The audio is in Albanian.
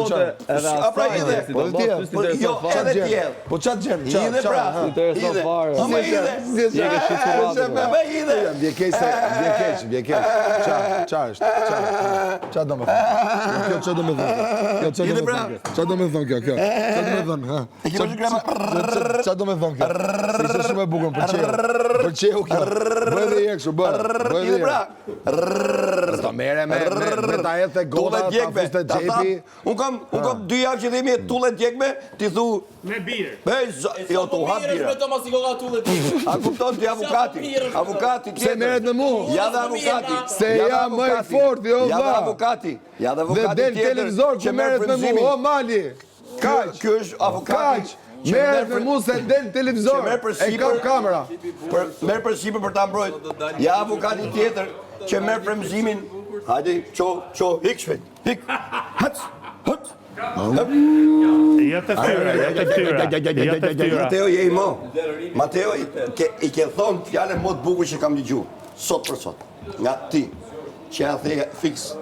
zote, edhe asaj, jo, edhe tjerë. Po qatë gjenë? Ide pra, ide. Ama ide. Je ke shqipturatën. Ama ide. Vjekeq. Qa është? Qa do me thonë? Kjo qa do me thonë? Qa do me thonë kjo? Qa do me thonë? Qa do me thonë kjo? Se ishte shumë e bukur, përqehu kjo. Bëjë dhe jekë shumë, bëjë dhe jekë. Sto mere me ta jetë e goda, ta fuste gjepi. Unë kam 2 javë që dhemi e tullet djekme, ti thu... Me birë. Jo, tu ha birë. A kupton ti avukati. Avukati tjetër. Se meret me mu. Ja dhe avukati. Se jam më i fort, jo Ja dhe va. avukati. Ja dhe Dhe avukati del tjetër. televizor ku meret me mu, o mali. Kaq. Kjo është avukati. Meret me mu se del televizor. E kam kamera. Merë për shqipër për ta mbrojt. Ja avukati tjetër që merë frymëzimin. Hajde, qo, hik shpejt. Hik. Hac. Hac. Ja të ftyra. Mateo je i mo. Mateo i ke thonë fjallën më të bukur që kam dëgju. Sot për sot. Nga ti. Që ja the fix.